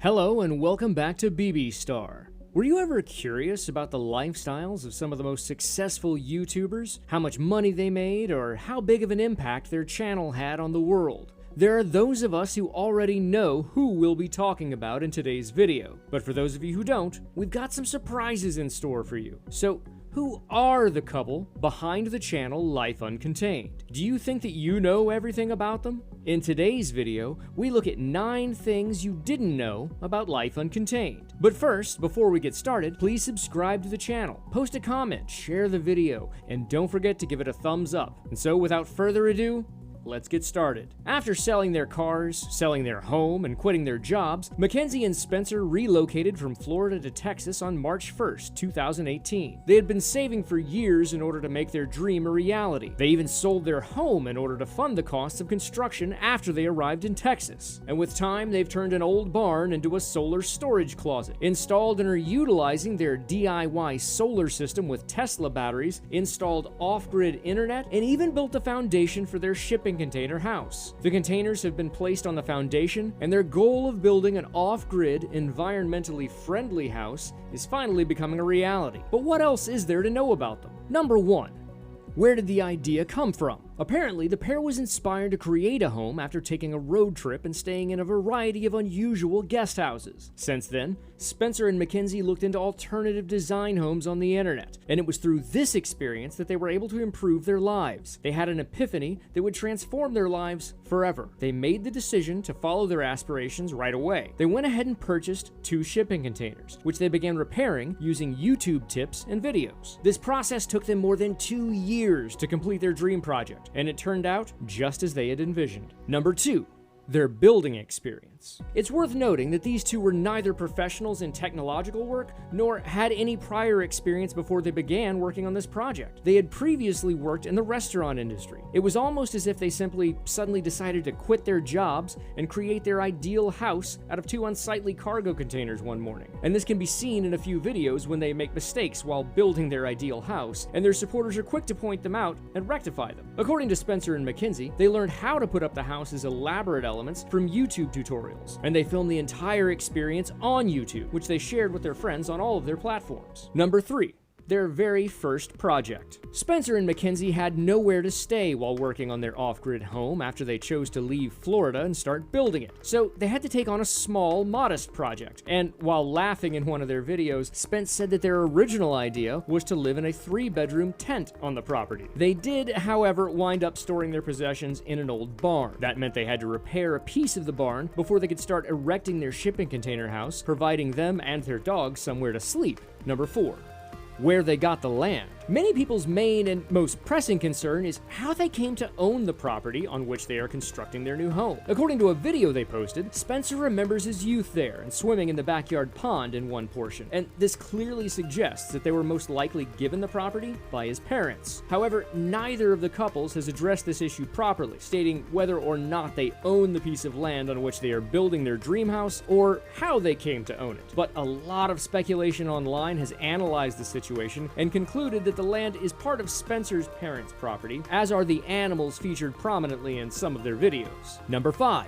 Hello and welcome back to BB Star. Were you ever curious about the lifestyles of some of the most successful YouTubers? How much money they made, or how big of an impact their channel had on the world? There are those of us who already know who we'll be talking about in today's video. But for those of you who don't, we've got some surprises in store for you. So, who are the couple behind the channel Life Uncontained? Do you think that you know everything about them? In today's video, we look at 9 things you didn't know about Life Uncontained. But first, before we get started, please subscribe to the channel, post a comment, share the video, and don't forget to give it a thumbs up. And so without further ado, let's get started. After selling their cars, selling their home, and quitting their jobs, Mackenzie and Spencer relocated from Florida to Texas on March 1st, 2018. They had been saving for years in order to make their dream a reality. They even sold their home in order to fund the costs of construction after they arrived in Texas. And with time, they've turned an old barn into a solar storage closet, installed and are utilizing their DIY solar system with Tesla batteries, installed off-grid internet, and even built a foundation for their shipping container house. The containers have been placed on the foundation, and their goal of building an off-grid, environmentally friendly house is finally becoming a reality. But what else is there to know about them? Number 1. Where did the idea come from? Apparently, the pair was inspired to create a home after taking a road trip and staying in a variety of unusual guest houses. Since then, Spencer and Mackenzie looked into alternative design homes on the internet, and it was through this experience that they were able to improve their lives. They had an epiphany that would transform their lives forever. They made the decision to follow their aspirations right away. They went ahead and purchased 2 shipping containers, which they began repairing using YouTube tips and videos. This process took them more than 2 years to complete their dream project, and it turned out just as they had envisioned. Number 2. Their building experience. It's worth noting that these two were neither professionals in technological work nor had any prior experience before they began working on this project. They had previously worked in the restaurant industry. It was almost as if they simply suddenly decided to quit their jobs and create their ideal house out of 2 unsightly cargo containers one morning. And this can be seen in a few videos when they make mistakes while building their ideal house, and their supporters are quick to point them out and rectify them. According to Spencer and Mackenzie, they learned how to put up the house's elaborate elements from YouTube tutorials, and they filmed the entire experience on YouTube, which they shared with their friends on all of their platforms. Number 3. Their very first project. Spencer and Mackenzie had nowhere to stay while working on their off-grid home after they chose to leave Florida and start building it. So they had to take on a small, modest project. And while laughing in one of their videos, Spence said that their original idea was to live in a 3-bedroom tent on the property. They did, however, wind up storing their possessions in an old barn. That meant they had to repair a piece of the barn before they could start erecting their shipping container house, providing them and their dogs somewhere to sleep. Number 4. Where they got the land. Many people's main and most pressing concern is how they came to own the property on which they are constructing their new home. According to a video they posted, Spencer remembers his youth there and swimming in the backyard pond in one portion, and this clearly suggests that they were most likely given the property by his parents. However, neither of the couples has addressed this issue properly, stating whether or not they own the piece of land on which they are building their dream house or how they came to own it. But a lot of speculation online has analyzed the situation and concluded that the land is part of Spencer's parents' property, as are the animals featured prominently in some of their videos. Number 5.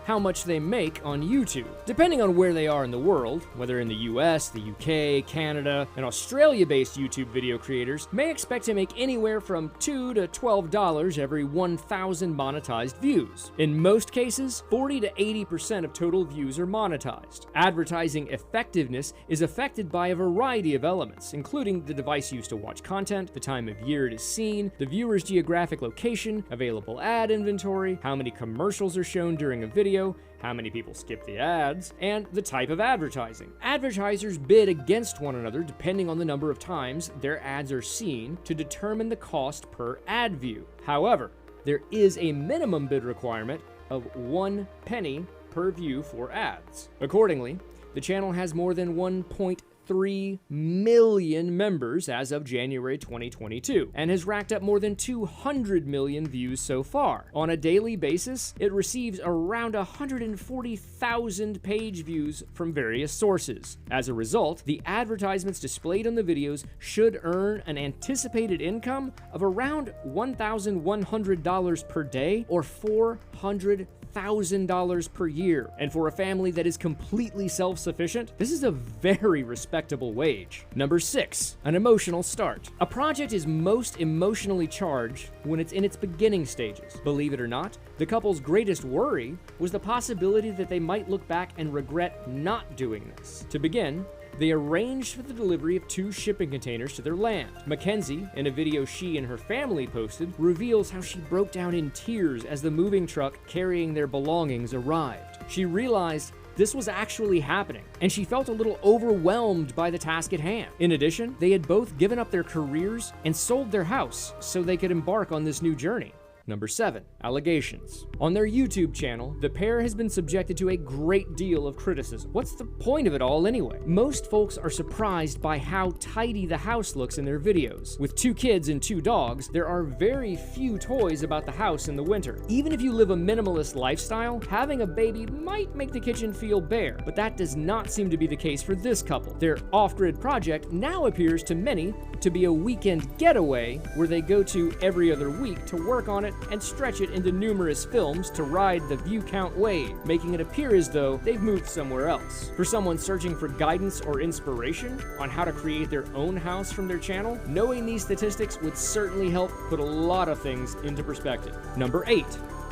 How much they make on YouTube. Depending on where they are in the world, whether in the US, the UK, Canada, and Australia-based YouTube video creators may expect to make anywhere from $2 to $12 every 1,000 monetized views. In most cases, 40 to 80% of total views are monetized. Advertising effectiveness is affected by a variety of elements, including the device used to watch content, the time of year it is seen, the viewer's geographic location, available ad inventory, how many commercials are shown during a video, how many people skip the ads, and the type of advertising. Advertisers bid against one another depending on the number of times their ads are seen to determine the cost per ad view. However, there is a minimum bid requirement of 1 penny per view for ads. Accordingly, the channel has more than 1.3 million members as of January 2022 and has racked up more than 200 million views so far. On a daily basis, it receives around 140,000 page views from various sources. As a result, the advertisements displayed on the videos should earn an anticipated income of around $1,100 per day or $400,000 $100,000 per year. And for a family that is completely self-sufficient, this is a very respectable wage. Number 6, an emotional start. A project is most emotionally charged when it's in its beginning stages. Believe it or not, the couple's greatest worry was the possibility that they might look back and regret not doing this. To begin, they arranged for the delivery of 2 shipping containers to their land. Mackenzie, in a video she and her family posted, reveals how she broke down in tears as the moving truck carrying their belongings arrived. She realized this was actually happening, and she felt a little overwhelmed by the task at hand. In addition, they had both given up their careers and sold their house so they could embark on this new journey. Number 7, allegations. On their YouTube channel, the pair has been subjected to a great deal of criticism. What's the point of it all anyway? Most folks are surprised by how tidy the house looks in their videos. With 2 kids and 2 dogs, there are very few toys about the house in the winter. Even if you live a minimalist lifestyle, having a baby might make the kitchen feel bare, but that does not seem to be the case for this couple. Their off-grid project now appears to many to be a weekend getaway where they go to every other week to work on it and stretch it into numerous films to ride the view count wave, making it appear as though they've moved somewhere else. For someone searching for guidance or inspiration on how to create their own house from their channel, knowing these statistics would certainly help put a lot of things into perspective. Number 8,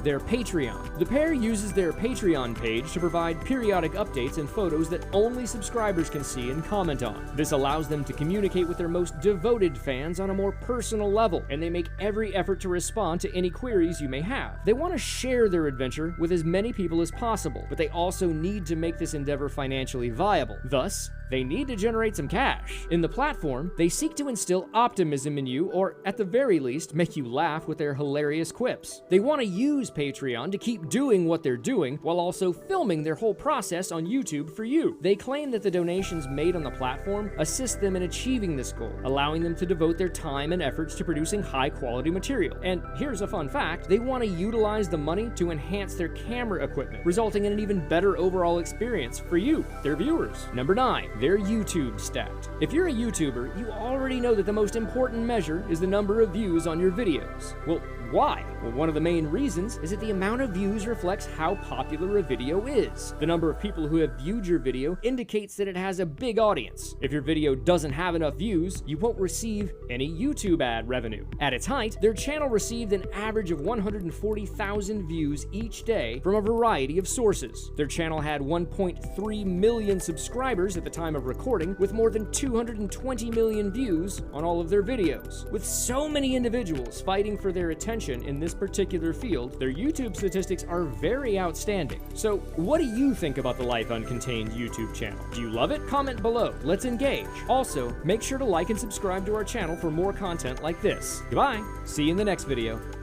their Patreon. The pair uses their Patreon page to provide periodic updates and photos that only subscribers can see and comment on. This allows them to communicate with their most devoted fans on a more personal level, and they make every effort to respond to any queries you may have. They want to share their adventure with as many people as possible, but they also need to make this endeavor financially viable. Thus, they need to generate some cash. In the platform, they seek to instill optimism in you, or at the very least, make you laugh with their hilarious quips. They want to use Patreon to keep doing what they're doing while also filming their whole process on YouTube for you. They claim that the donations made on the platform assist them in achieving this goal, allowing them to devote their time and efforts to producing high-quality material. And here's a fun fact, they want to utilize the money to enhance their camera equipment, resulting in an even better overall experience for you, their viewers. Number 9, their YouTube stat. If you're a YouTuber, you already know that the most important measure is the number of views on your videos. Well, why? Well, one of the main reasons is that the amount of views reflects how popular a video is. The number of people who have viewed your video indicates that it has a big audience. If your video doesn't have enough views, you won't receive any YouTube ad revenue. At its height, their channel received an average of 140,000 views each day from a variety of sources. Their channel had 1.3 million subscribers at the time of recording, with more than 220 million views on all of their videos. With so many individuals fighting for their attention in this particular field, their YouTube statistics are very outstanding. So, what do you think about the Life Uncontained YouTube channel? Do you love it? Comment below. Let's engage. Also, make sure to like and subscribe to our channel for more content like this. Goodbye. See you in the next video.